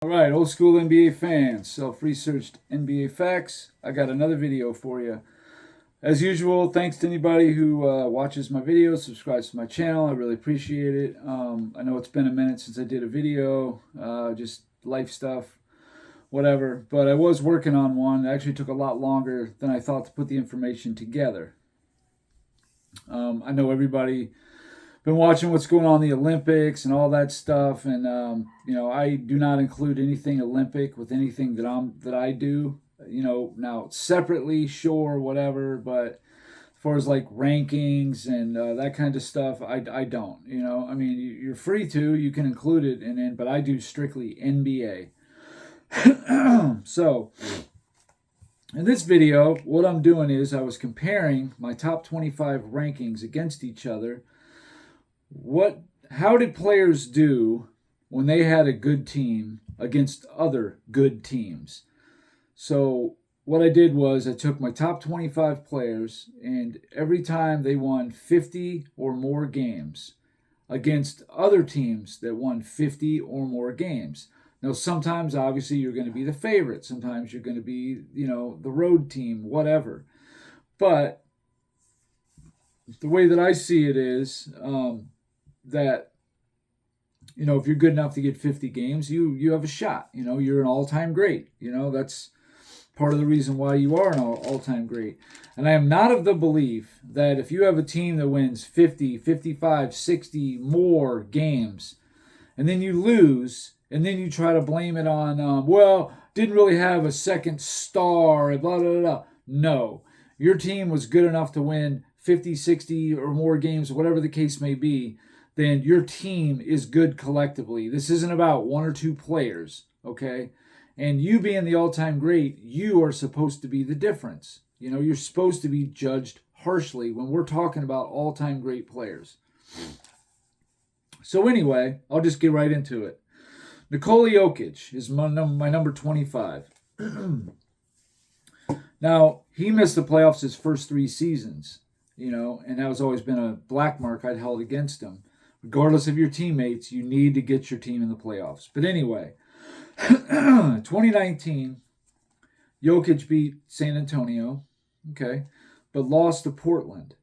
All right, old school NBA fans, self-researched NBA facts. I got another video for you. As usual, thanks to anybody who watches my videos, subscribes to my channel. I really appreciate it. I know it's been a minute since I did a video, just life stuff, whatever. But I was working on one. It actually took a lot longer than I thought to put the information together. I know everybody been watching what's going on in the Olympics and all that stuff, and I do not include anything Olympic with anything that I do. Now separately, sure, whatever, but as far as like rankings and that kind of stuff, I don't. I mean, you're free to, you can include it in, but I do strictly NBA. So in this video, what I'm doing is I was comparing my top 25 rankings against each other. How did players do when they had a good team against other good teams? So what I did was I took my top 25 players, and every time they won 50 or more games against other teams that won 50 or more games. Now, sometimes obviously you're going to be the favorite. Sometimes you're going to be, the road team, whatever. But the way that I see it is that, if you're good enough to get 50 games, you have a shot. You're an all-time great. That's part of the reason why you are an all-time great. And I am not of the belief that if you have a team that wins 50, 55, 60 more games, and then you lose, and then you try to blame it on, didn't really have a second star, blah, blah, blah. No. Your team was good enough to win 50, 60 or more games, whatever the case may be, then your team is good collectively. This isn't about one or two players, okay? And you being the all-time great, you are supposed to be the difference. You're supposed to be judged harshly when we're talking about all-time great players. So anyway, I'll just get right into it. Nikola Jokic is my number 25. Now, he missed the playoffs his first 3 seasons, and that has always been a black mark I'd held against him. Regardless of your teammates, you need to get your team in the playoffs. But anyway, 2019, Jokic beat San Antonio, okay, but lost to Portland.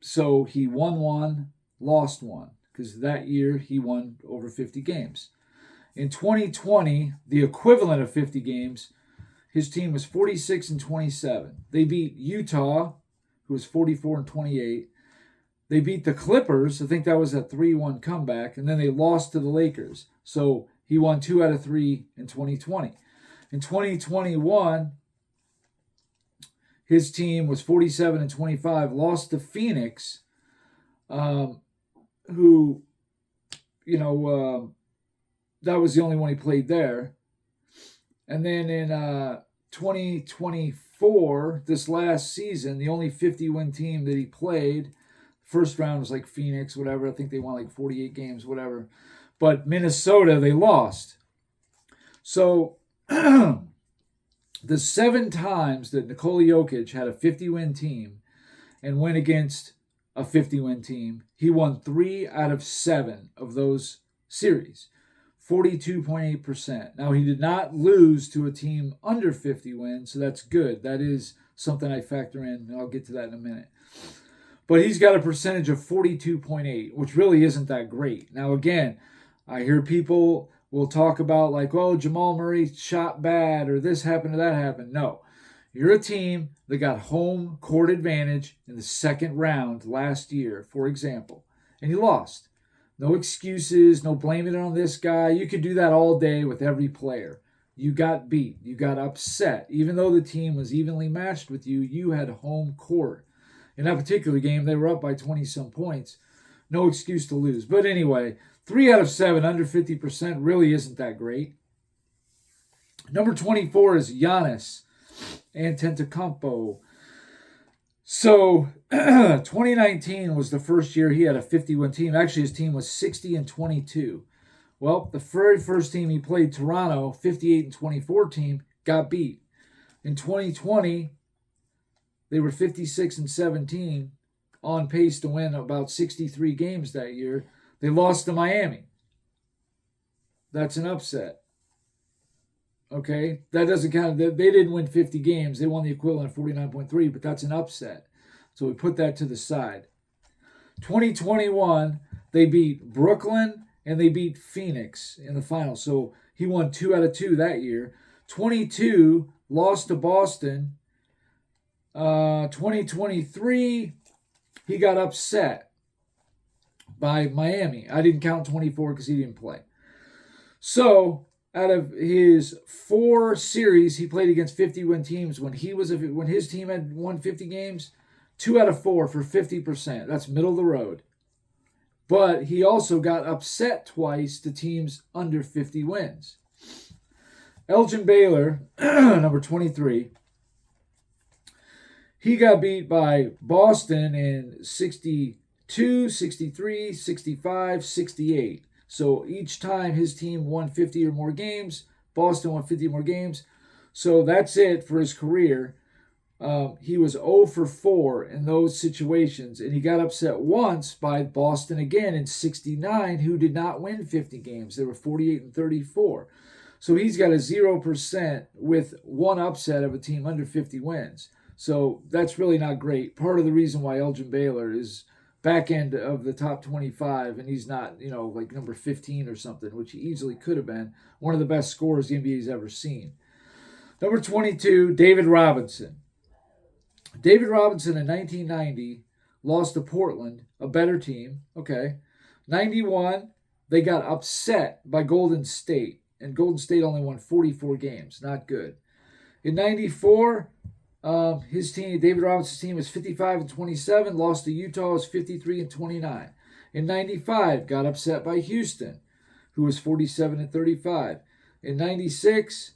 So he won one, lost one, because that year he won over 50 games. In 2020, the equivalent of 50 games, his team was 46-27. They beat Utah, who was 44-28. They beat the Clippers. I think that was a 3-1 comeback. And then they lost to the Lakers. So he won 2 out of 3 in 2020. In 2021, his team was 47-25, lost to Phoenix, who, that was the only one he played there. And then in 2024, this last season, the only 50-win team that he played, first round was like Phoenix, whatever. I think they won like 48 games, whatever. But Minnesota, they lost. So the 7 times that Nikola Jokic had a 50-win team and went against a 50-win team, he won 3 out of 7 of those series, 42.8%. Now, he did not lose to a team under 50 wins, so that's good. That is something I factor in, and I'll get to that in a minute. But he's got a percentage of 42.8, which really isn't that great. Now, again, I hear people will talk about like, Jamal Murray shot bad or this happened or that happened. No. You're a team that got home court advantage in the second round last year, for example, and you lost. No excuses, no blaming it on this guy. You could do that all day with every player. You got beat. You got upset. Even though the team was evenly matched with you, you had home court. In that particular game, they were up by 20-some points. No excuse to lose. But anyway, 3 out of 7, under 50%, really isn't that great. Number 24 is Giannis Antetokounmpo. So 2019 was the first year he had a 50-win team. Actually, his team was 60-22. Well, the very first team he played, Toronto, 58-24 team, got beat. In 2020, they were 56-17, on pace to win about 63 games that year. They lost to Miami. That's an upset. Okay, that doesn't count. They didn't win 50 games. They won the equivalent of 49.3, but that's an upset. So we put that to the side. 2021, they beat Brooklyn and they beat Phoenix in the final. So he won 2 out of 2 that year. 22, lost to Boston. 2023, he got upset by Miami. I didn't count 24 because he didn't play. So out of his 4 series he played against 50-win teams, when his team had won 50 games, 2 out of 4 for 50%. That's middle of the road. But he also got upset twice to teams under 50 wins. Elgin Baylor, number 23, he got beat by Boston in 62, 63, 65, 68. So each time his team won 50 or more games, Boston won 50 more games. So that's it for his career. He was 0 for 4 in those situations, and he got upset once by Boston again in 69, who did not win 50 games. They were 48 and 34. So he's got a 0% with one upset of a team under 50 wins. So that's really not great. Part of the reason why Elgin Baylor is back end of the top 25, and he's not, like number 15 or something, which he easily could have been. One of the best scorers the NBA's ever seen. Number 22, David Robinson. David Robinson in 1990 lost to Portland, a better team. Okay. 91, they got upset by Golden State, and Golden State only won 44 games. Not good. In 94, his team, David Robinson's team, was 55 and 27. Lost to Utah, was 53 and 29. In 95, got upset by Houston, who was 47 and 35. In 96,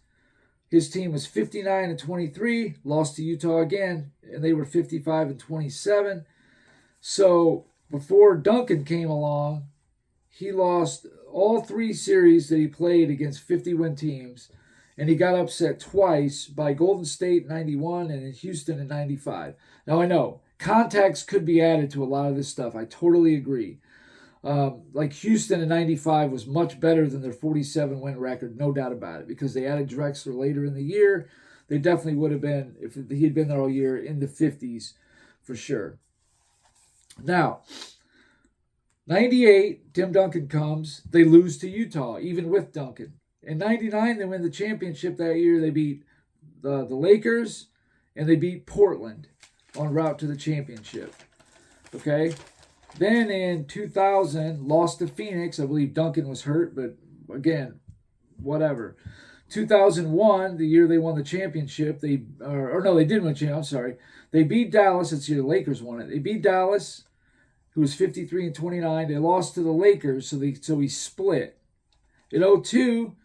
his team was 59 and 23. Lost to Utah again, and they were 55 and 27. So before Duncan came along, he lost all 3 series that he played against 50-win teams. And he got upset twice by Golden State in 91 and in Houston in 95. Now, I know context could be added to a lot of this stuff. I totally agree. Like Houston in 95 was much better than their 47-win record, no doubt about it, because they added Drexler later in the year. They definitely would have been, if he had been there all year, in the 50s for sure. Now, 98, Tim Duncan comes. They lose to Utah, even with Duncan. In 99, they win the championship that year. They beat the Lakers, and they beat Portland en route to the championship. Okay? Then in 2000, lost to Phoenix. I believe Duncan was hurt, but again, whatever. 2001, the year they won the championship, they didn't win the championship. I'm sorry. They beat Dallas. It's the year the Lakers won it. They beat Dallas, who was 53 and 29. They lost to the Lakers, so we split. In 2002,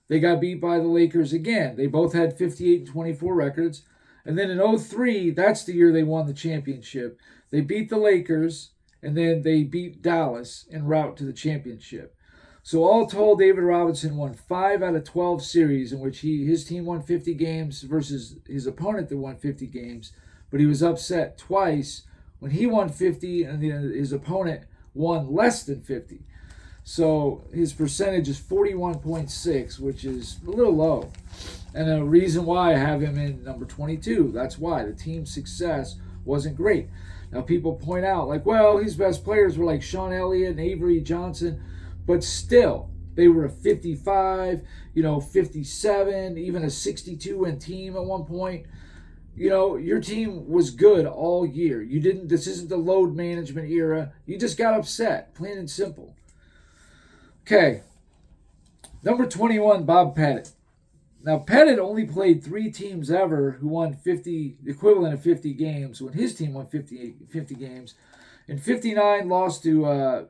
they got beat by the Lakers again. They both had 58 and 24 records. And then in 2003, that's the year they won the championship. They beat the Lakers, and then they beat Dallas en route to the championship. So all told, David Robinson won 5 out of 12 series in which his team won 50 games versus his opponent that won 50 games. But he was upset twice when he won 50 and his opponent won less than 50. So his percentage is 41.6, which is a little low. And a reason why I have him in number 22. That's why. The team's success wasn't great. Now people point out, like, well, his best players were like Sean Elliott and Avery Johnson. But still, they were a 55, 57, even a 62-win team at one point. Your team was good all year. This isn't the load management era. You just got upset, plain and simple. Okay, number 21, Bob Pettit. Now, Pettit only played 3 teams ever who won 50, equivalent of 50 games, when his team won 50 games. In 59, lost to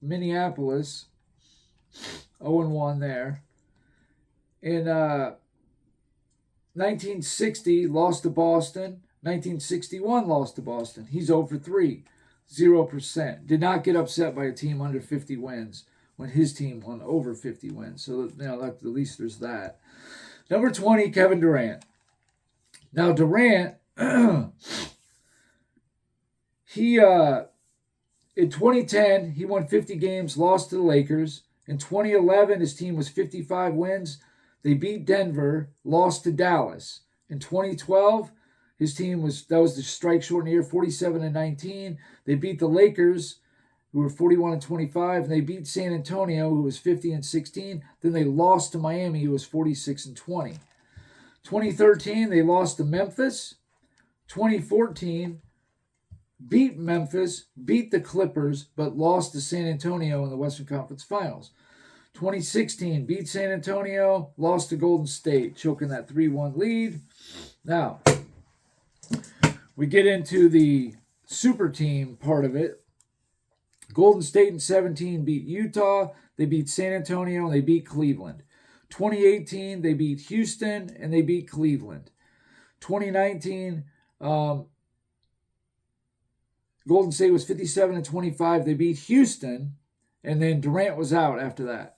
Minneapolis, 0-1 there. In 1960, lost to Boston. 1961, lost to Boston. He's 0 for 3, 0%. Did not get upset by a team under 50 wins when his team won over 50 wins. So, at least there's that. Number 20, Kevin Durant. Now, Durant, he, in 2010, he won 50 games, lost to the Lakers. In 2011, his team was 55 wins. They beat Denver, lost to Dallas. In 2012, his team was the strike shortened year, 47-19. They beat the Lakers, who were 41-25, and they beat San Antonio, who was 50-16. Then they lost to Miami, who was 46-20. 2013, they lost to Memphis. 2014, beat Memphis, beat the Clippers, but lost to San Antonio in the Western Conference Finals. 2016, beat San Antonio, lost to Golden State, choking that 3-1 lead. Now, we get into the super team part of it. Golden State in 17 beat Utah, they beat San Antonio, and they beat Cleveland. 2018, they beat Houston, and they beat Cleveland. 2019, Golden State was 57-25. They beat Houston, and then Durant was out after that.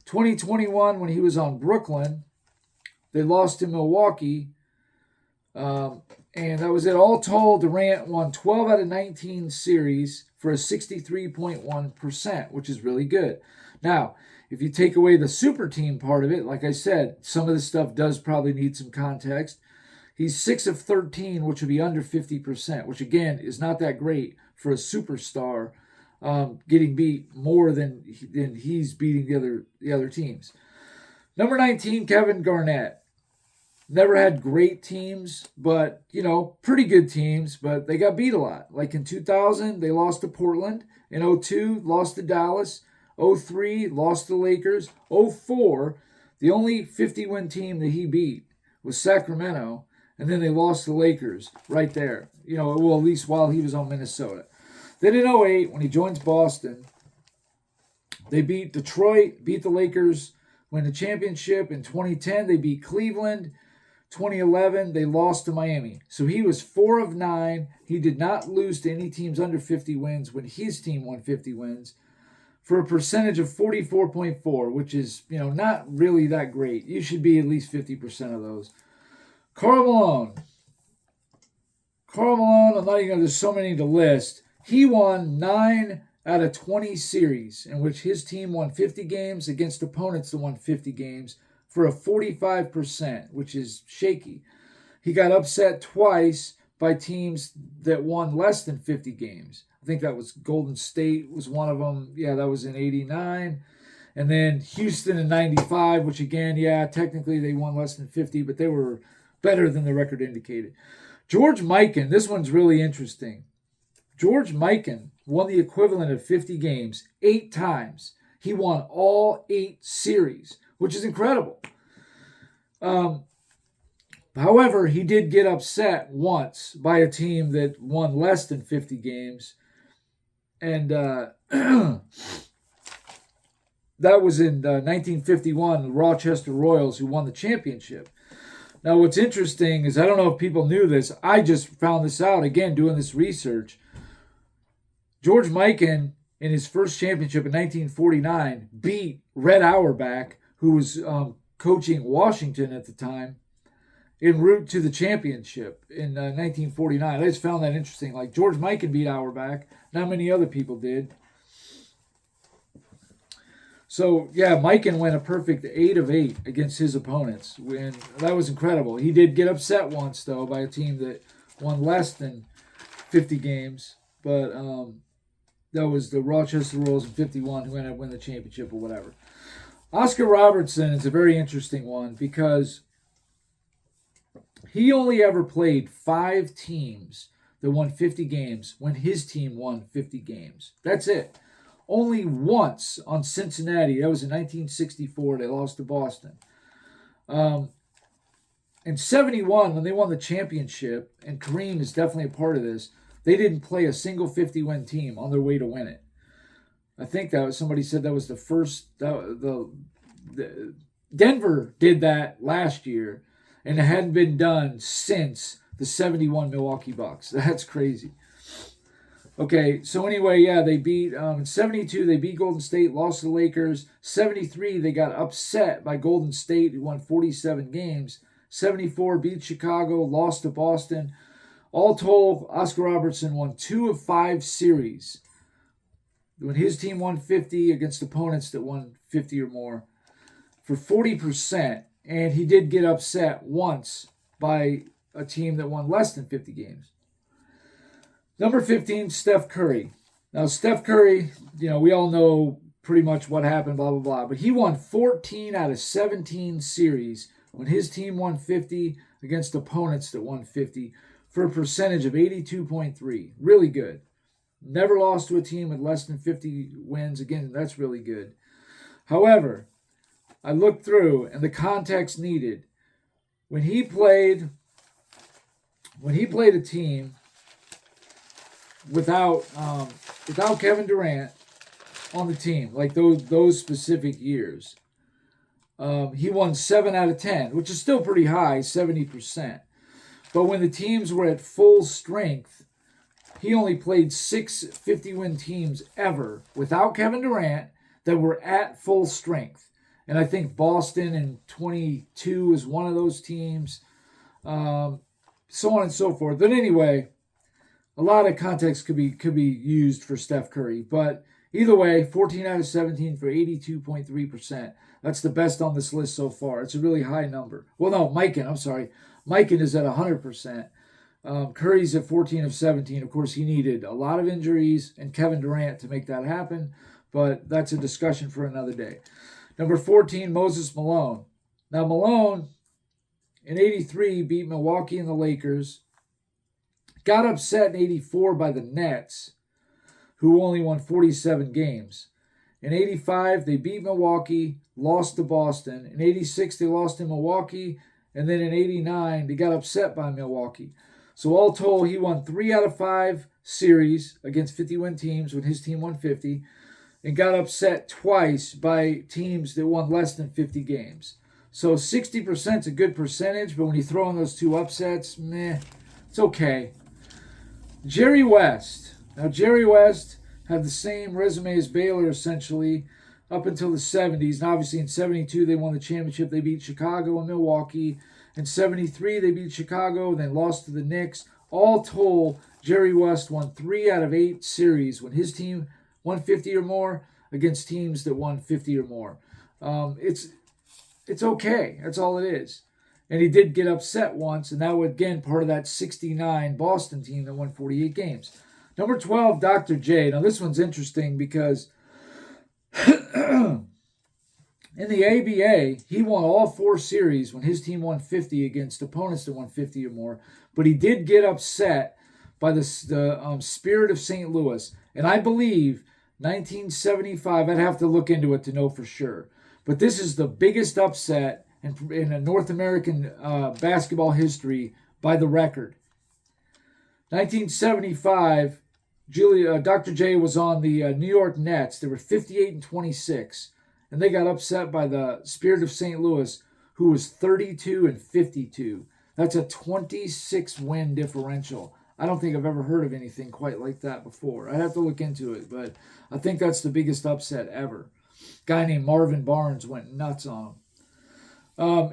2021, when he was on Brooklyn, they lost to Milwaukee, and that was it. All told, Durant won 12 out of 19 series for a 63.1%, which is really good. Now, if you take away the super team part of it, like I said, some of this stuff does probably need some context. He's 6 of 13, which would be under 50%, which again is not that great for a superstar getting beat more than he's beating the other teams. Number 19, Kevin Garnett. Never had great teams, but, pretty good teams, but they got beat a lot. Like in 2000, they lost to Portland. In 2002, lost to Dallas. 2003, lost to the Lakers. 2004, the only 50-win team that he beat was Sacramento, and then they lost to the Lakers right there. At least while he was on Minnesota. Then in 2008, when he joins Boston, they beat Detroit, beat the Lakers, win the championship. In 2010, they beat Cleveland. 2011, they lost to Miami. So he was 4 of 9. He did not lose to any teams under 50 wins when his team won 50 wins for a percentage of 44.4, which is, not really that great. You should be at least 50% of those. Karl Malone, I'm not even there's so many to list. He won 9 out of 20 series in which his team won 50 games against opponents that won 50 games for a 45%, which is shaky. He got upset twice by teams that won less than 50 games. I think that was Golden State was one of them. Yeah, that was in 89. And then Houston in 95, which again, technically they won less than 50, but they were better than the record indicated. George Mikan, this one's really interesting. George Mikan won the equivalent of 50 games 8 times. He won all 8 series, which is incredible. However, he did get upset once by a team that won less than 50 games. And that was in 1951, the Rochester Royals, who won the championship. Now, what's interesting is, I don't know if people knew this. I just found this out, again, doing this research. George Mikan, in his first championship in 1949, beat Red Auerbach, who was coaching Washington at the time, en route to the championship in 1949. I just found that interesting. Like, George Mikan beat Auerbach. Not many other people did. So, Mikan went a perfect 8 of 8 against his opponents. And that was incredible. He did get upset once, though, by a team that won less than 50 games. But that was the Rochester Royals in 51 who ended up winning the championship or whatever. Oscar Robertson is a very interesting one because he only ever played 5 teams that won 50 games when his team won 50 games. That's it. Only once on Cincinnati. That was in 1964. They lost to Boston. In 71, when they won the championship, and Kareem is definitely a part of this, they didn't play a single 50-win team on their way to win it. I think that was, somebody said that was the first. Denver did that last year, and it hadn't been done since the 71 Milwaukee Bucks. That's crazy. Okay, so anyway, they beat, in 72, they beat Golden State, lost to the Lakers. 73, they got upset by Golden State, who won 47 games. 74, beat Chicago, lost to Boston. All told, Oscar Robertson won 2 of 5 series when his team won 50 against opponents that won 50 or more for 40%, and he did get upset once by a team that won less than 50 games. Number 15, Steph Curry. Now, Steph Curry, we all know pretty much what happened, blah, blah, blah. But he won 14 out of 17 series when his team won 50 against opponents that won 50 for a percentage of 82.3. Really good. Never lost to a team with less than 50 wins. Again, that's really good. However, I looked through, and the context needed. When he played a team without Kevin Durant on the team, like those specific years, he won 7 out of 10, which is still pretty high, 70%. But when the teams were at full strength, he only played 6 50-win teams ever without Kevin Durant that were at full strength. And I think Boston in 22 is one of those teams, so on and so forth. But anyway, a lot of context could be used for Steph Curry. But either way, 14 out of 17 for 82.3%. That's the best on this list so far. It's a really high number. Well, no, Mikan is at 100%. Curry's at 14 of 17. Of course, he needed a lot of injuries and Kevin Durant to make that happen, but that's a discussion for another day. Number 14, Moses Malone. Now, Malone, in 83, beat Milwaukee and the Lakers. Got upset in 84 by the Nets, who only won 47 games. In 85, they beat Milwaukee, lost to Boston. In 86, they lost to Milwaukee. And then in 89, they got upset by Milwaukee. So all told, he won 3 out of 5 series against 50-win teams when his team won 50, and got upset twice by teams that won less than 50 games. So 60% is a good percentage, but when you throw in those 2 upsets, it's okay. Jerry West. Now, Jerry West had the same resume as Baylor, essentially, up until the 70s. And obviously, in 72, they won the championship. They beat Chicago and Milwaukee. In 73, they beat Chicago, then lost to the Knicks. All told, Jerry West won 3 out of 8 series when his team won 50 or more against teams that won 50 or more. It's okay. That's all it is. And he did get upset once, and that was, again, part of that 69 Boston team that won 48 games. Number 12, Dr. J. Now, this one's interesting because in the ABA, he won all 4 series when his team won 50 against opponents that won 50 or more. But he did get upset by the Spirit of St. Louis. And I believe 1975, I'd have to look into it to know for sure. But this is the biggest upset in North American basketball history by the record. 1975, Dr. J was on the New York Nets. They were 58-26, and they got upset by the Spirit of St. Louis, who was 32-52. That's a 26-win differential. I don't think I've ever heard of anything quite like that before. I'd have to look into it, but I think that's the biggest upset ever. A guy named Marvin Barnes went nuts on him.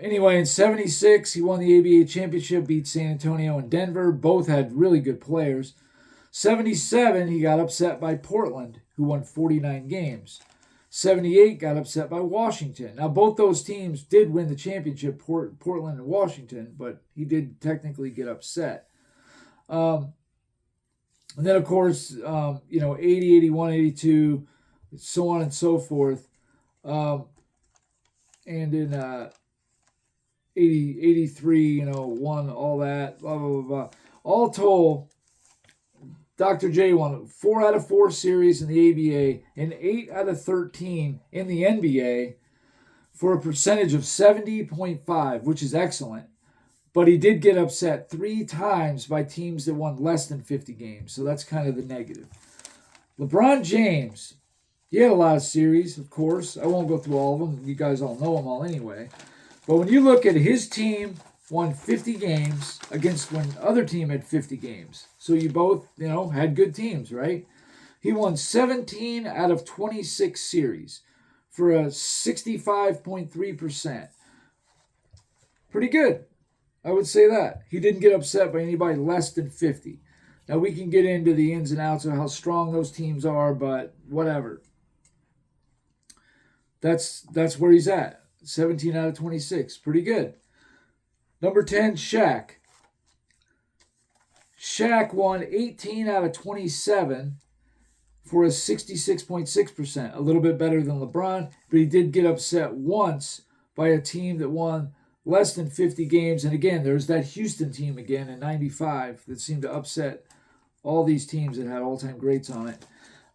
Anyway, in 76, he won the ABA championship, beat San Antonio and Denver. Both had really good players. 77, he got upset by Portland, who won 49 games. 78, got upset by Washington. Now, both those teams did win the championship, Portland and Washington, but he did technically get upset. And then, of course, 80, 81, 82, so on and so forth. And in 80, 83, won all that, blah, blah, blah, blah. All told, Dr. J won 4 out of 4 series in the ABA and 8 out of 13 in the NBA for a percentage of 70.5, which is excellent. But he did get upset 3 times by teams that won less than 50 games. So that's kind of the negative. LeBron James, he had a lot of series, of course. I won't go through all of them. You guys all know them all anyway. But when you look at his team won 50 games against when other team had 50 games. So you both, had good teams, right? He won 17 out of 26 series for a 65.3%. Pretty good. I would say that. He didn't get upset by anybody less than 50. Now we can get into the ins and outs of how strong those teams are, but whatever. That's where he's at. 17 out of 26. Pretty good. Number 10, Shaq. Shaq won 18 out of 27 for a 66.6%. A little bit better than LeBron, but he did get upset once by a team that won less than 50 games. And again, there's that Houston team again in 95 that seemed to upset all these teams that had all-time greats on it.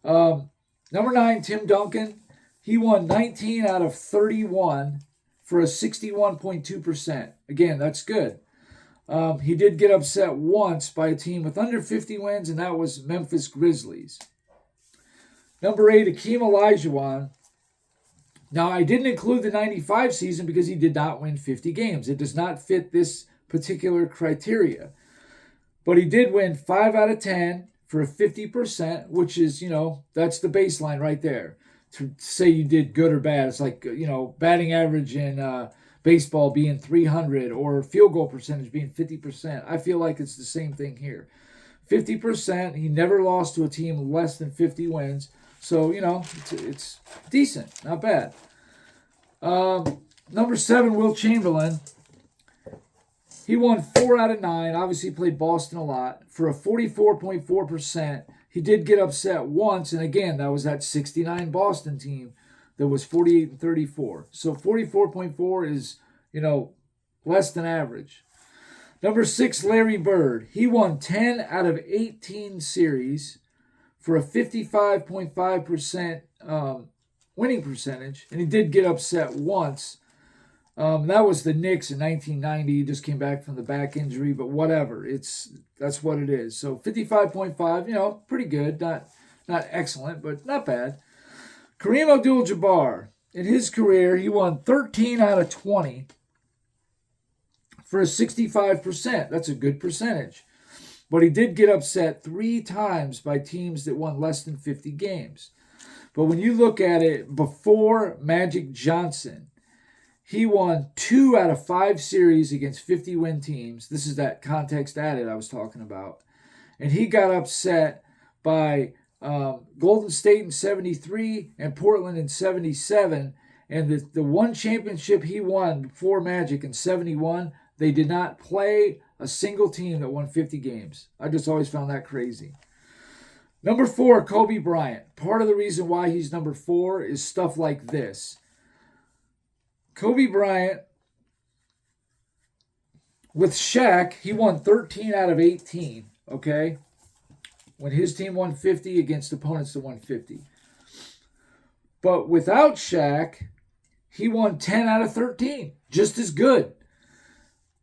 Number 9, Tim Duncan. He won 19 out of 31 for a 61.2%. Again, that's good. He did get upset once by a team with under 50 wins, and that was Memphis Grizzlies. Number 8, Akeem Olajuwon. Now, I didn't include the 95 season because he did not win 50 games. It does not fit this particular criteria. But he did win 5 out of 10 for a 50%, which is, that's the baseline right there. To say you did good or bad, it's like, batting average in baseball being 300 or field goal percentage being 50%. I feel like it's the same thing here. 50%, he never lost to a team less than 50 wins. So, it's decent, not bad. Number 7, Wilt Chamberlain. He won 4 out of 9. Obviously, played Boston a lot for a 44.4%. He did get upset once, and again, that was that 69 Boston team that was 48 and 34. So 44.4 is, less than average. Number 6, Larry Bird. He won 10 out of 18 series for a 55.5% winning percentage, and he did get upset once. That was the Knicks in 1990. He just came back from the back injury, but whatever. That's what it is. So 55.5, pretty good. Not excellent, but not bad. Kareem Abdul-Jabbar, in his career, he won 13 out of 20 for a 65%. That's a good percentage. But he did get upset 3 times by teams that won less than 50 games. But when you look at it, before Magic Johnson, he won 2 out of 5 series against 50-win teams. This is that context added I was talking about. And he got upset by Golden State in 73 and Portland in 77. And the one championship he won before Magic in 71, they did not play a single team that won 50 games. I just always found that crazy. Number 4, Kobe Bryant. Part of the reason why he's number 4 is stuff like this. Kobe Bryant, with Shaq, he won 13 out of 18, okay? When his team won 50 against opponents that won 50. But without Shaq, he won 10 out of 13, just as good.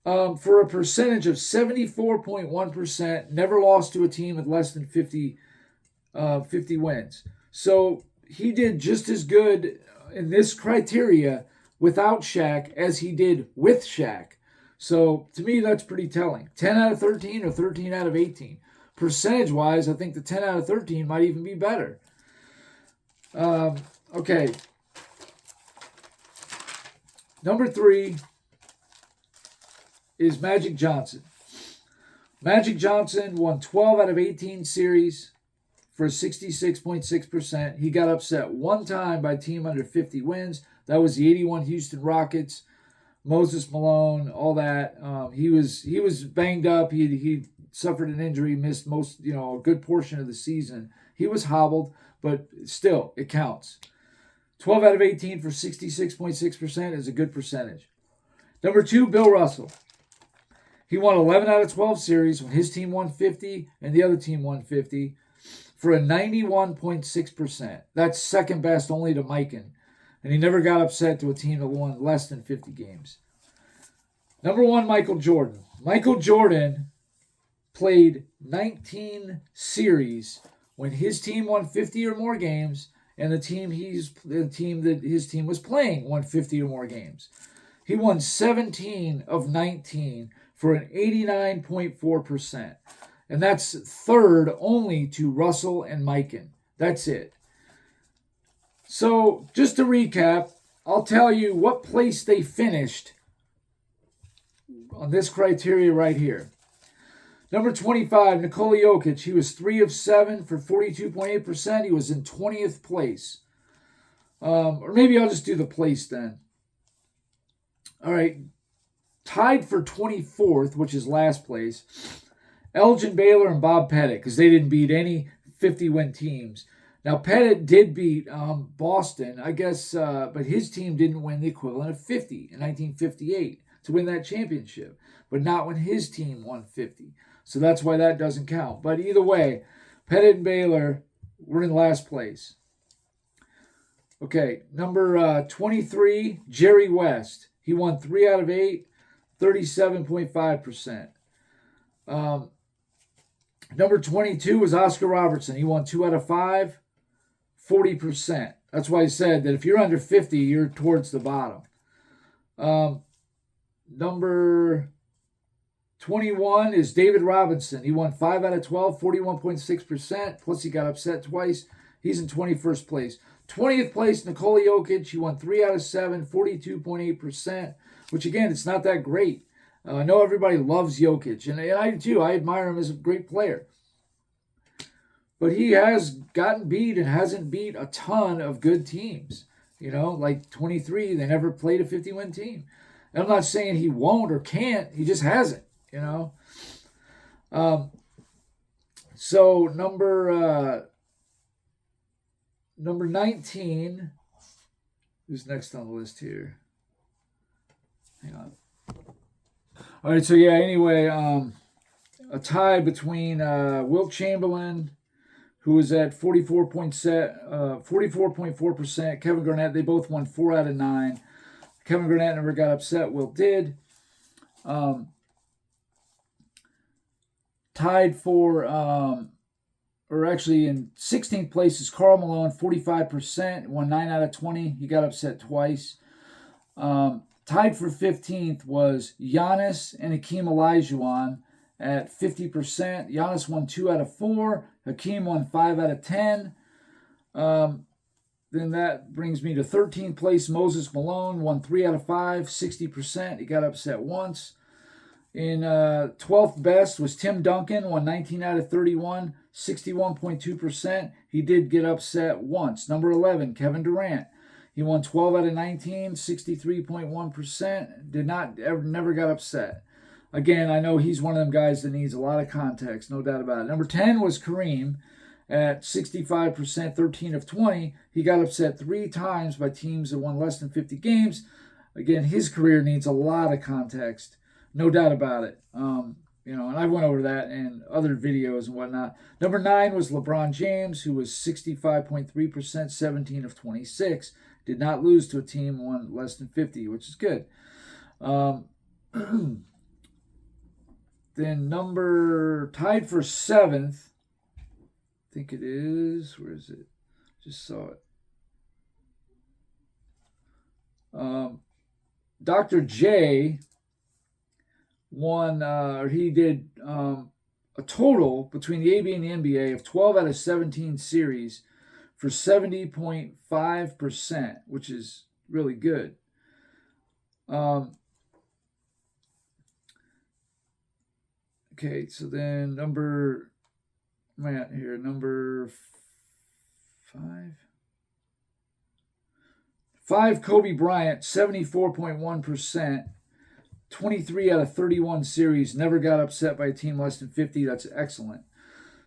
For a percentage of 74.1%, never lost to a team with less than 50 wins. So he did just as good in this criteria without Shaq as he did with Shaq. So to me, that's pretty telling. 10 out of 13 or 13 out of 18. Percentage-wise, I think the 10 out of 13 might even be better. Okay. Number 3 is Magic Johnson. Magic Johnson won 12 out of 18 series for 66.6%. He got upset 1 time by a team under 50 wins. That was the 81 Houston Rockets. Moses Malone, all that. He was banged up. He suffered an injury, missed a good portion of the season. He was hobbled, but still, it counts. 12 out of 18 for 66.6% is a good percentage. Number 2, Bill Russell. He won 11 out of 12 series when his team won 50 and the other team won 50 for a 91.6%. That's second best only to Mikan. And he never got upset to a team that won less than 50 games. Number 1, Michael Jordan. Michael Jordan played 19 series when his team won 50 or more games, and the team that his team was playing won 50 or more games. He won 17 of 19 for an 89.4%. And that's third only to Russell and Mikan. That's it. So, just to recap, I'll tell you what place they finished on this criteria right here. Number 25, Nikola Jokic. He was 3 of 7 for 42.8%. He was in 20th place. Or maybe I'll just do the place then. All right. Tied for 24th, which is last place, Elgin Baylor and Bob Pettit, because they didn't beat any 50-win teams. Now, Pettit did beat Boston, I guess, but his team didn't win the equivalent of 50 in 1958 to win that championship, but not when his team won 50. So that's why that doesn't count. But either way, Pettit and Baylor were in last place. Okay, number 23, Jerry West. He won 3 out of 8, 37.5%. Number 22 was Oscar Robertson. He won 2 out of 5, 40%. That's why I said that if you're under 50, you're towards the bottom. Number 21 is David Robinson. He won 5 out of 12, 41.6%. Plus he got upset twice. He's in 21st place. 20th place, Nikola Jokic. He won 3 out of 7, 42.8%, which again, it's not that great. I know everybody loves Jokic, and I do too. I admire him as a great player. But he has gotten beat and hasn't beat a ton of good teams. You know, like 23, they never played a 50-win team. And I'm not saying he won't or can't. He just hasn't, you know. So number 19, who's next on the list here? Hang on. All right, so yeah, anyway, a tie between Wilt Chamberlain, who was at 44.4%, Kevin Garnett. They both won 4 out of 9. Kevin Garnett never got upset. Wilt did. Tied for, or actually in 16th place is Karl Malone, 45%, won 9 out of 20. He got upset twice. Tied for 15th was Giannis and Hakeem Olajuwon at 50%. Giannis won 2 out of 4. Hakeem won 5 out of 10. Then that brings me to 13th place. Moses Malone won 3 out of 5, 60%. He got upset once. In 12th best was Tim Duncan, won 19 out of 31, 61.2%. He did get upset once. Number 11, Kevin Durant. He won 12 out of 19, 63.1%. Never got upset. Again, I know he's one of them guys that needs a lot of context, no doubt about it. Number 10 was Kareem at 65%, 13 of 20. He got upset 3 times by teams that won less than 50 games. Again, his career needs a lot of context, no doubt about it. You know, and I went over that in other videos and whatnot. Number 9 was LeBron James, who was 65.3%, 17 of 26. Did not lose to a team won less than 50, which is good. Then tied for 7th, I think it is, where is it? Just saw it. Dr. J won, or he did a total between the AB and the NBA of 12 out of 17 series for 70.5%, which is really good. Okay, so then number 5. 5, Kobe Bryant, 74.1%, 23 out of 31 series, never got upset by a team less than 50. That's excellent.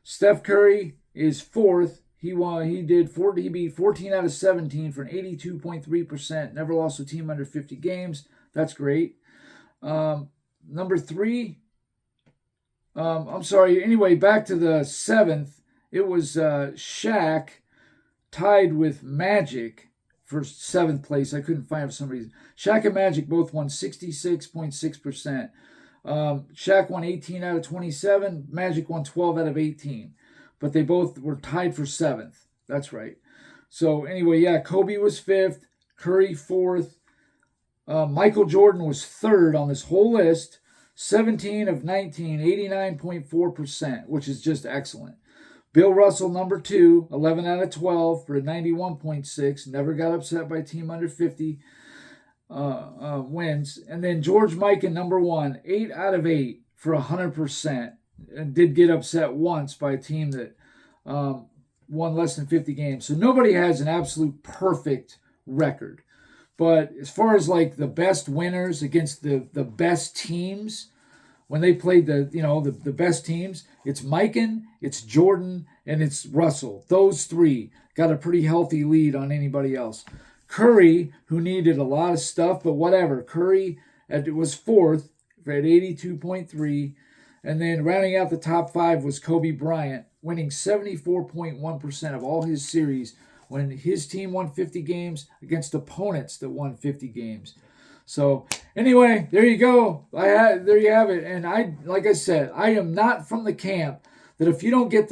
Steph Curry is 4th. He beat 14 out of 17 for an 82.3%. Never lost a team under 50 games. That's great. Number 3. Anyway, back to the 7th. It was Shaq tied with Magic for 7th place. I couldn't find it for some reason. Shaq and Magic both won 66.6%. Shaq won 18 out of 27. Magic won 12 out of 18. But they both were tied for 7th. That's right. So anyway, yeah, Kobe was 5th. Curry 4th. Michael Jordan was 3rd on this whole list. 17 of 19, 89.4%, which is just excellent. Bill Russell, number 2, 11 out of 12 for a 91.6. Never got upset by a team under 50 wins. And then George Mikan, number 1, 8 out of 8 for 100%. and did get upset once by a team that won less than 50 games. So nobody has an absolute perfect record. But as far as like the best winners against the best teams, when they played the best teams, it's Mikan, it's Jordan, and it's Russell. Those three got a pretty healthy lead on anybody else. Curry, who needed a lot of stuff, but whatever. Curry was fourth at 82.3. And then rounding out the top five was Kobe Bryant, winning 74.1% of all his series when his team won 50 games against opponents that won 50 games. So anyway, there you go. There you have it. And like I said, I am not from the camp that if you don't get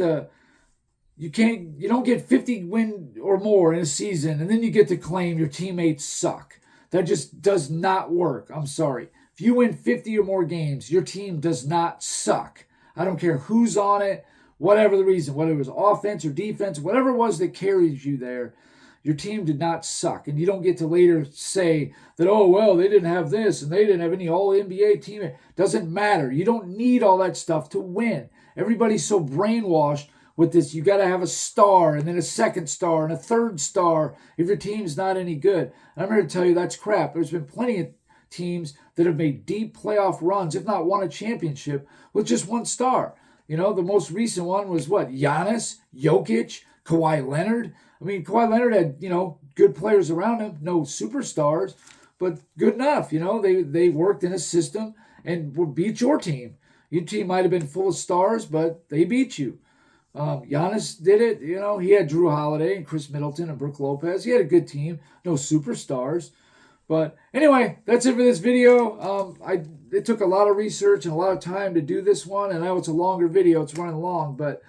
you don't get 50 win or more in a season, and then you get to claim your teammates suck. That just does not work. I'm sorry. If you win 50 or more games, your team does not suck. I don't care who's on it, whatever the reason, whether it was offense or defense, whatever it was that carries you there, your team did not suck. And you don't get to later say that, oh, well, they didn't have this and they didn't have any all-NBA team. It doesn't matter. You don't need all that stuff to win. Everybody's so brainwashed with this. You got to have a star and then a second star and a third star if your team's not any good. And I'm here to tell you that's crap. There's been plenty of teams that have made deep playoff runs, if not won a championship, with just one star. You know, the most recent one was what? Giannis, Jokic, Kawhi Leonard. I mean, Kawhi Leonard had, good players around him, no superstars, but good enough. They worked in a system and beat your team. Your team might have been full of stars, but they beat you. Giannis did it. He had Drew Holiday and Chris Middleton and Brook Lopez. He had a good team, no superstars. But anyway, that's it for this video. It took a lot of research and a lot of time to do this one, and I know it's a longer video. It's running long, but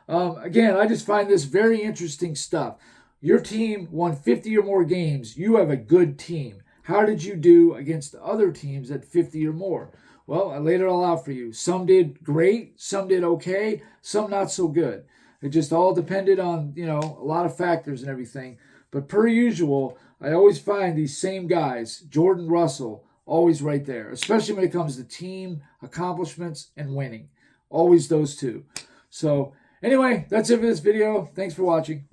again, I just find this very interesting stuff. Your team won 50 or more games. You have a good team. How did you do against other teams at 50 or more? Well, I laid it all out for you. Some did great, some did okay, some not so good. It just all depended on, a lot of factors and everything. But per usual, I always find these same guys, Jordan, Russell, always right there, especially when it comes to team accomplishments and winning. Always those two. So anyway, that's it for this video. Thanks for watching.